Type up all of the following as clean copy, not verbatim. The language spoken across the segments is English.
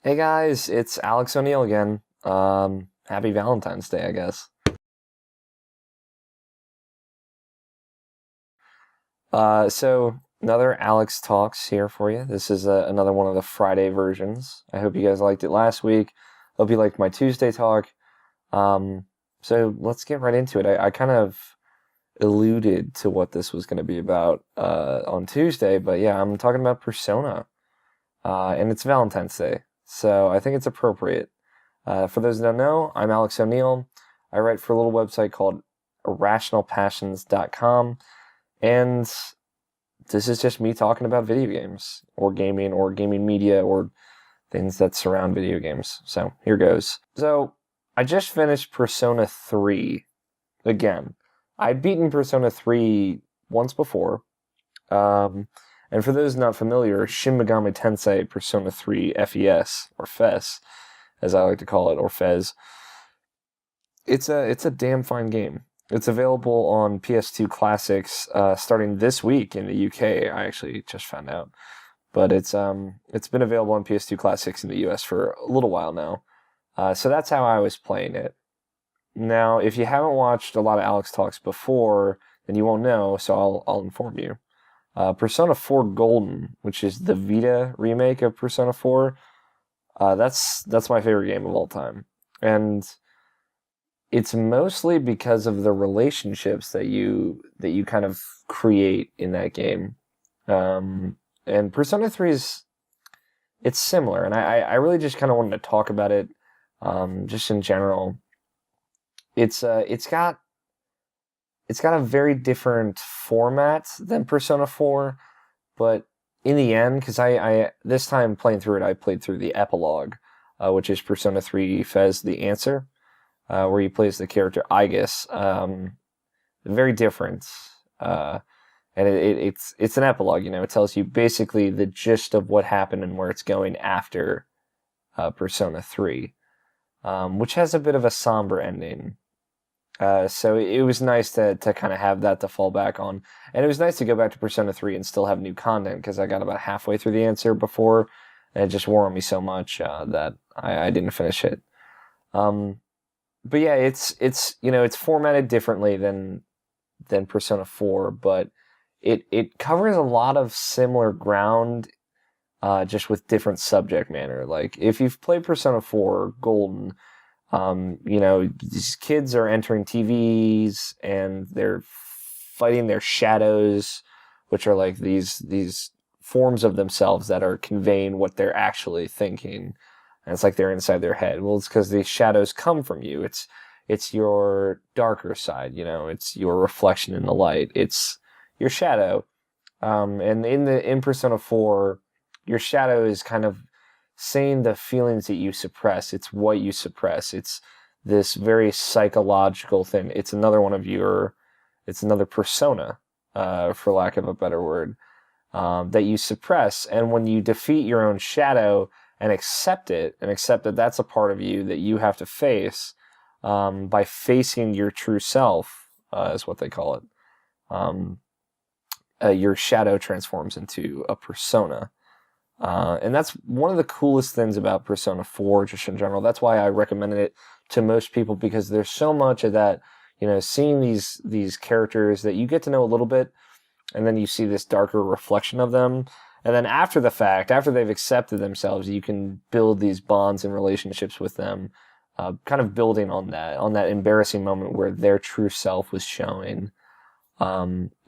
Hey guys, it's Alex O'Neill again. Happy Valentine's Day, I guess. So another Alex Talks here for you. This is another one of the Friday versions. I hope you guys liked it last week. Hope you liked my Tuesday talk. So let's get right into it. I kind of alluded to what this was going to be about on Tuesday, but yeah, I'm talking about Persona, and it's Valentine's Day, so I think it's appropriate. For those that don't know, I'm Alex O'Neill. I write for a little website called irrationalpassions.com, and this is just me talking about video games, or gaming media, or things that surround video games. So here goes. So I just finished Persona 3 again. I'd beaten Persona 3 once before. And for those not familiar, Shin Megami Tensei Persona 3 FES, or FES, as I like to call it, or FES. It's a damn fine game. It's available on PS2 Classics starting this week in the UK. I actually just found out, but it's been available on PS2 Classics in the US for a little while now. So that's how I was playing it. Now, if you haven't watched a lot of Alex Talks before, then you won't know. So I'll inform you. Persona 4 Golden, which is the Vita remake of Persona 4, that's my favorite game of all time, and it's mostly because of the relationships that you kind of create in that game. And Persona 3 it's similar, and I really just kind of wanted to talk about it, just in general. It's got a very different format than Persona 4, but in the end, because I this time playing through it, I played through the epilogue, which is Persona 3 Fez the Answer, where you play as the character Aigis. Very different, and it's an epilogue. You know, it tells you basically the gist of what happened and where it's going after Persona 3, which has a bit of a somber ending. So it was nice to kind of have that to fall back on. And it was nice to go back to Persona 3 and still have new content, because I got about halfway through the answer before, and it just wore on me so much that I didn't finish it. But yeah, it's formatted differently than Persona 4, but it covers a lot of similar ground, just with different subject matter. Like, if you've played Persona 4 Golden, these kids are entering TVs and they're fighting their shadows, which are like these forms of themselves that are conveying what they're actually thinking. And it's like they're inside their head. Well, it's because these shadows come from you. It's your darker side, it's your reflection in the light. It's your shadow. And in Persona 4, your shadow is kind of saying the feelings that you suppress. It's what you suppress. It's this very psychological thing. It's another persona, for lack of a better word, that you suppress. And when you defeat your own shadow and accept that that's a part of you that you have to face, by facing your true self, is what they call it. Your shadow transforms into a persona. And that's one of the coolest things about Persona 4, just in general. That's why I recommended it to most people, because there's so much of that, seeing these characters that you get to know a little bit, and then you see this darker reflection of them. And then after the fact, after they've accepted themselves, you can build these bonds and relationships with them, kind of building on that embarrassing moment where their true self was showing. That's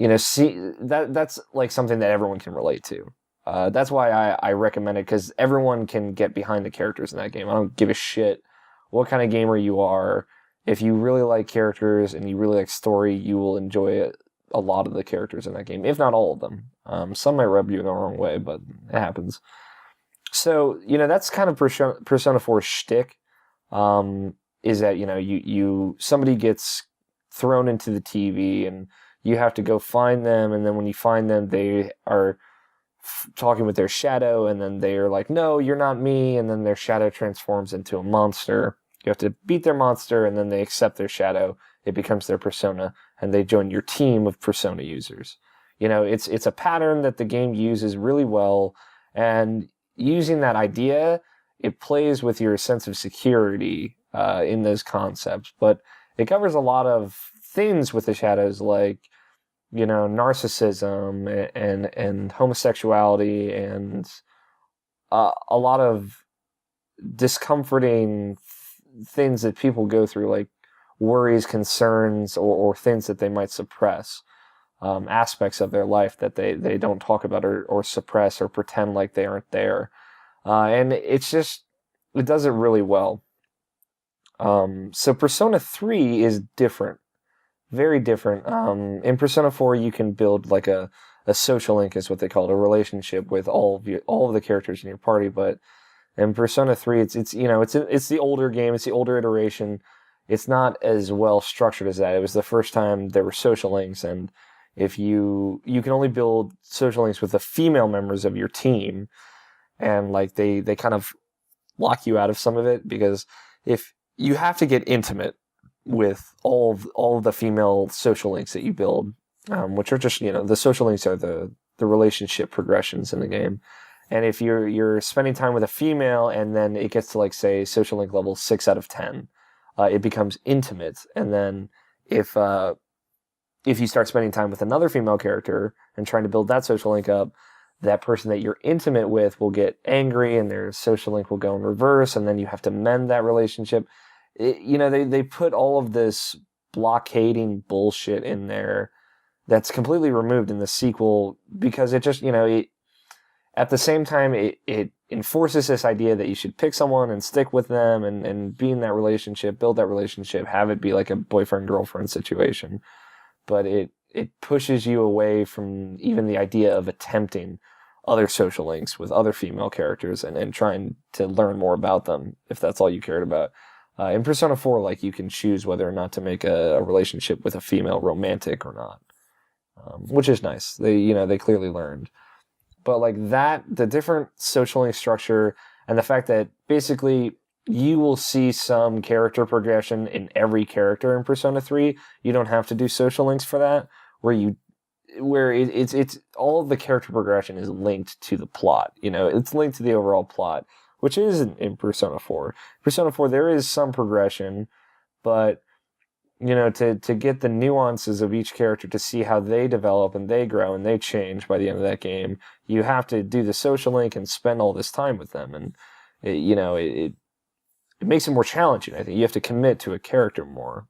like something that everyone can relate to. That's why I recommend it, because everyone can get behind the characters in that game. I don't give a shit what kind of gamer you are. If you really like characters and you really like story, you will enjoy a lot of the characters in that game, if not all of them. Some might rub you the wrong way, but it happens. So, that's kind of Persona 4's shtick, is that, somebody gets thrown into the TV and you have to go find them, and then when you find them, they are talking with their shadow, and then they're like, no, you're not me, and then their shadow transforms into a monster. You have to beat their monster, and then they accept their shadow. It becomes their persona, and they join your team of persona users. It's a pattern that the game uses really well, and using that idea it plays with your sense of security in those concepts, but it covers a lot of things with the shadows, like, you know, narcissism and homosexuality and a lot of discomforting things that people go through, like worries, concerns, or things that they might suppress, aspects of their life that they don't talk about or suppress or pretend like they aren't there. And it's just, it does it really well. So Persona 3 is different. Very different. In Persona 4, you can build like a social link, is what they call it, a relationship with all of the characters in your party. But in Persona 3, it's the older game. It's the older iteration. It's not as well structured as that. It was the first time there were social links, and if you can only build social links with the female members of your team, and like they kind of lock you out of some of it, because if you have to get intimate with all of the female social links that you build, which are just, the social links are the relationship progressions in the game. And if you're spending time with a female and then it gets to, like, say, social link level 6 out of 10, it becomes intimate. And then if you start spending time with another female character and trying to build that social link up, that person that you're intimate with will get angry and their social link will go in reverse, and then you have to mend that relationship. They put all of this blockading bullshit in there that's completely removed in the sequel, because it just, at the same time, it enforces this idea that you should pick someone and stick with them and be in that relationship, build that relationship, have it be like a boyfriend-girlfriend situation. But it pushes you away from even the idea of attempting other social links with other female characters and trying to learn more about them, if that's all you cared about. In Persona 4, like, you can choose whether or not to make a relationship with a female romantic or not, which is nice. They clearly learned. But like that, the different social link structure and the fact that basically you will see some character progression in every character in Persona 3. You don't have to do social links for that, where it's all of the character progression is linked to the plot. It's linked to the overall plot, which isn't in Persona 4. Persona 4, there is some progression, but to get the nuances of each character, to see how they develop and they grow and they change by the end of that game, you have to do the social link and spend all this time with them. And it makes it more challenging. I think you have to commit to a character more.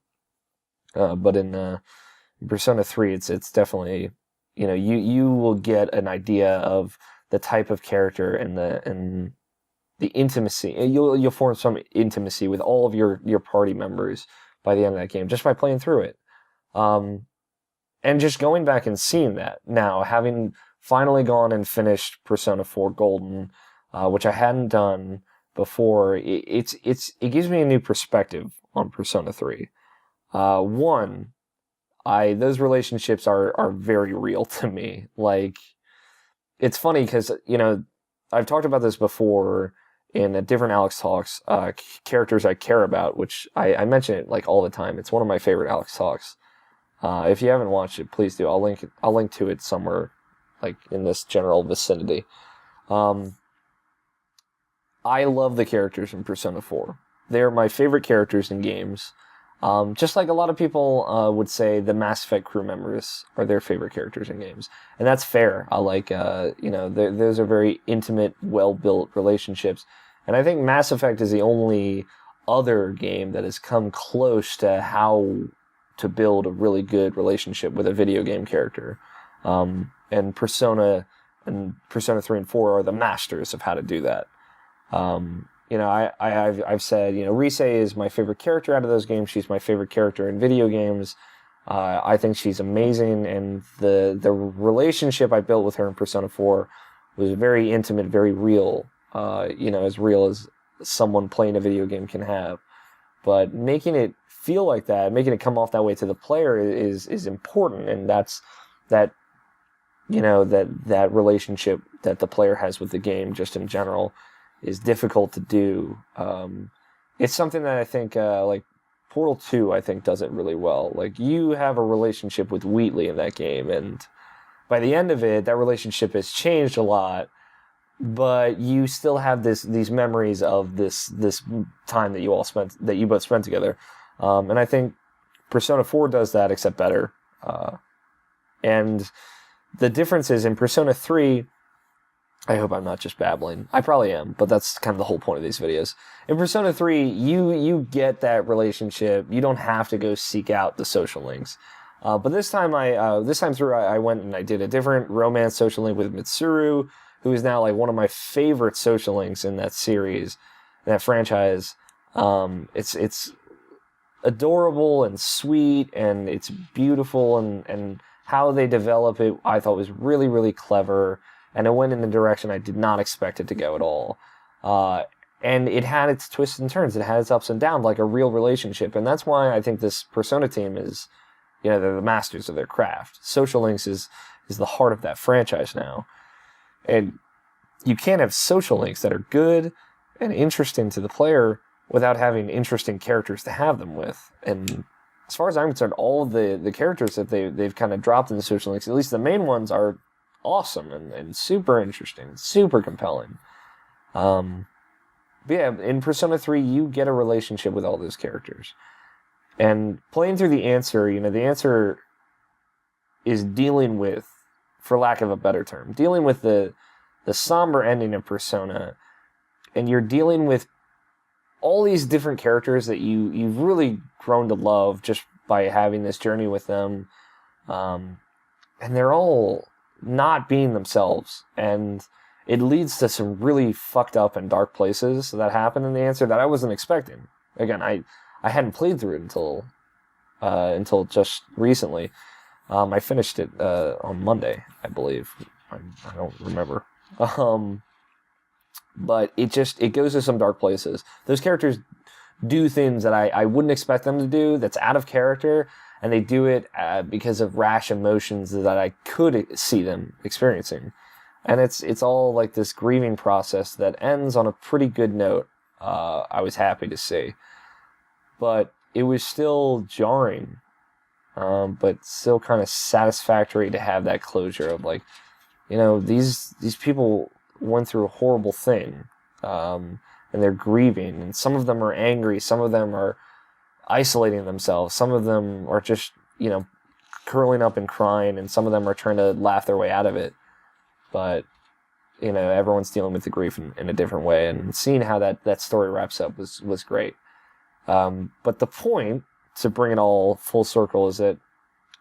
But in Persona 3, it's definitely, you will get an idea of the type of character and the intimacy. You'll form some intimacy with all of your party members by the end of that game, just by playing through it. And just going back and seeing that now, having finally gone and finished Persona 4 Golden, which I hadn't done before, it gives me a new perspective on Persona 3. One, those relationships are very real to me. Like, it's funny because, I've talked about this before in a different Alex Talks, characters I care about, which I mention it like all the time. It's one of my favorite Alex Talks. If you haven't watched it, please do. I'll link to it somewhere, like in this general vicinity. I love the characters in Persona 4. They're my favorite characters in games. Just like a lot of people would say the Mass Effect crew members are their favorite characters in games. And that's fair. I like, those are very intimate, well-built relationships. And I think Mass Effect is the only other game that has come close to how to build a really good relationship with a video game character. And Persona 3 and 4 are the masters of how to do that. I've said, Rise is my favorite character out of those games. She's my favorite character in video games. I think she's amazing, and the relationship I built with her in Persona 4 was very intimate, very real. As real as someone playing a video game can have. But making it feel like that, making it come off that way to the player is important, and that's that relationship that the player has with the game, just in general, is difficult to do. It's something that I think, like Portal 2, I think does it really well. Like, you have a relationship with Wheatley in that game, and by the end of it, that relationship has changed a lot, but you still have these memories of this time that you both spent together. And I think Persona 4 does that, except better. And the difference is in Persona 3, I hope I'm not just babbling. I probably am, but that's kind of the whole point of these videos. In Persona 3, you get that relationship. You don't have to go seek out the social links. But this time through, I went and I did a different romance social link with Mitsuru, who is now like one of my favorite social links in that series, in that franchise. It's adorable and sweet, and it's beautiful, and how they develop it, I thought was really, really clever, and it went in a direction I did not expect it to go at all. And it had its twists and turns. It had its ups and downs, like a real relationship, and that's why I think this Persona team is, they're the masters of their craft. Social links is the heart of that franchise now. And you can't have social links that are good and interesting to the player without having interesting characters to have them with. And as far as I'm concerned, all of the characters that they've kind of dropped in the social links, at least the main ones, are awesome and super interesting, super compelling. But yeah, in Persona 3, you get a relationship with all those characters. And playing through the answer, the answer is dealing with, for lack of a better term, dealing with the somber ending of Persona, and you're dealing with all these different characters that you've really grown to love just by having this journey with them, and they're all not being themselves, and it leads to some really fucked up and dark places that happen in the answer that I wasn't expecting. Again, I hadn't played through it until just recently. I finished it on Monday, I believe. I don't remember. But it goes to some dark places. Those characters do things that I wouldn't expect them to do, that's out of character, and they do it because of rash emotions that I could see them experiencing. And it's all like this grieving process that ends on a pretty good note, I was happy to see. But it was still jarring, but still kind of satisfactory to have that closure of like, these people went through a horrible thing, and they're grieving, and some of them are angry, some of them are isolating themselves, some of them are just, curling up and crying, and some of them are trying to laugh their way out of it. But, everyone's dealing with the grief in a different way, and seeing how that story wraps up was great. But the point, to bring it all full circle, is that,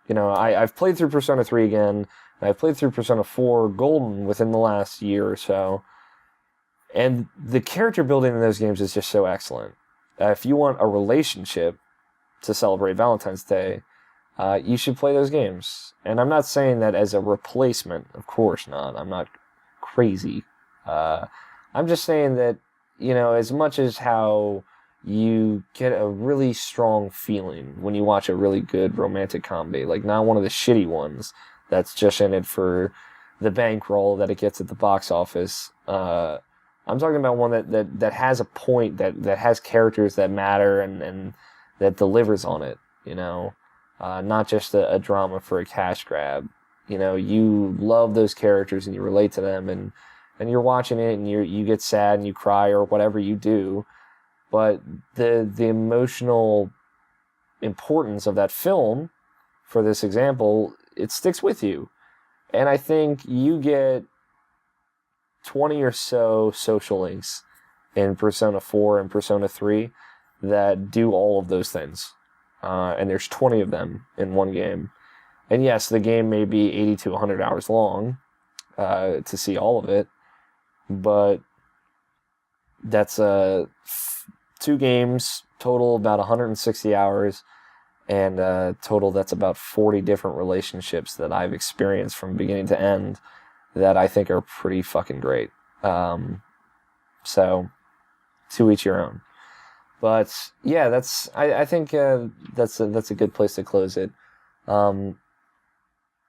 I've played through Persona 3 again, and I've played through Persona 4 Golden within the last year or so, and the character building in those games is just so excellent. If you want a relationship to celebrate Valentine's Day, you should play those games. And I'm not saying that as a replacement, of course not. I'm not crazy. I'm just saying that, as much as how you get a really strong feeling when you watch a really good romantic comedy, like not one of the shitty ones that's just in it for the bankroll that it gets at the box office. I'm talking about one that has a point, that has characters that matter and that delivers on it, not just a drama for a cash grab. You love those characters and you relate to them, and you're watching it and you get sad and you cry or whatever you do, but the emotional importance of that film, for this example, it sticks with you. And I think you get 20 or so social links in Persona 4 and Persona 3 that do all of those things. And there's 20 of them in one game. And yes, the game may be 80 to 100 hours long to see all of it, but that's 2 games, total about 160 hours, and total that's about 40 different relationships that I've experienced from beginning to end that I think are pretty fucking great. So, to each your own. But yeah, I think that's a good place to close it.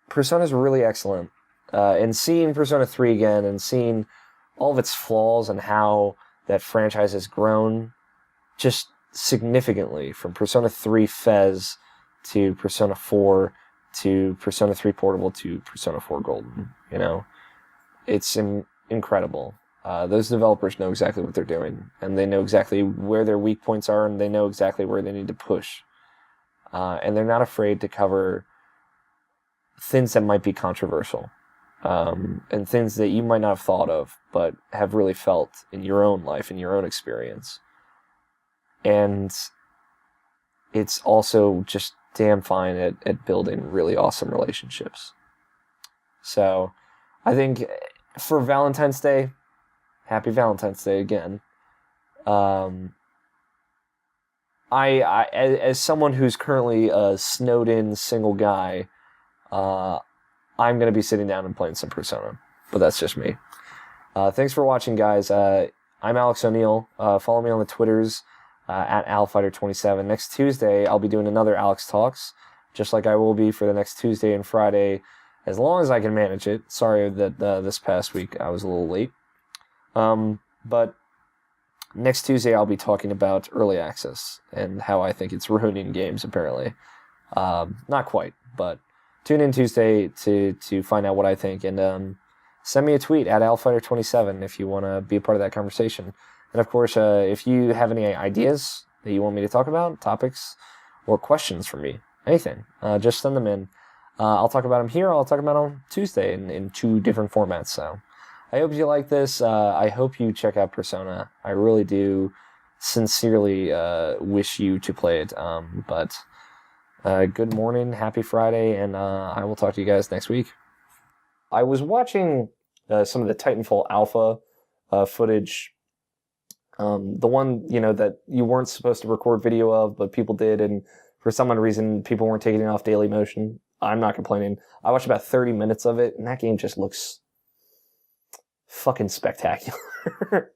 Persona's really excellent, and seeing Persona 3 again and seeing all of its flaws and how that franchise has grown just significantly from Persona 3 Fez to Persona 4 to Persona 3 Portable to Persona 4 Golden. It's incredible. Those developers know exactly what they're doing, and they know exactly where their weak points are, and they know exactly where they need to push. And they're not afraid to cover things that might be controversial, and things that you might not have thought of, but have really felt in your own life, in your own experience. And it's also just damn fine at building really awesome relationships. So I think for Valentine's Day, happy Valentine's Day again. I as someone who's currently a snowed in single guy, I'm going to be sitting down and playing some Persona, but that's just me. Thanks for watching, guys. I'm Alex O'Neill. Follow me on the Twitters at AlFighter27. Next Tuesday, I'll be doing another Alex Talks, just like I will be for the next Tuesday and Friday, as long as I can manage it. Sorry that this past week I was a little late. But next Tuesday, I'll be talking about early access and how I think it's ruining games, apparently. Not quite, but tune in Tuesday to find out what I think, and send me a tweet at AlFighter27 if you want to be a part of that conversation. And of course, if you have any ideas that you want me to talk about, topics, or questions for me, anything, just send them in. I'll talk about them here, I'll talk about them on Tuesday in 2 different formats. So I hope you like this. I hope you check out Persona. I really do sincerely wish you to play it. But good morning, happy Friday, and I will talk to you guys next week. I was watching some of the Titanfall alpha footage. The one, that you weren't supposed to record video of, but people did, and for some odd reason, people weren't taking it off Daily Motion. I'm not complaining. I watched about 30 minutes of it, and that game just looks fucking spectacular.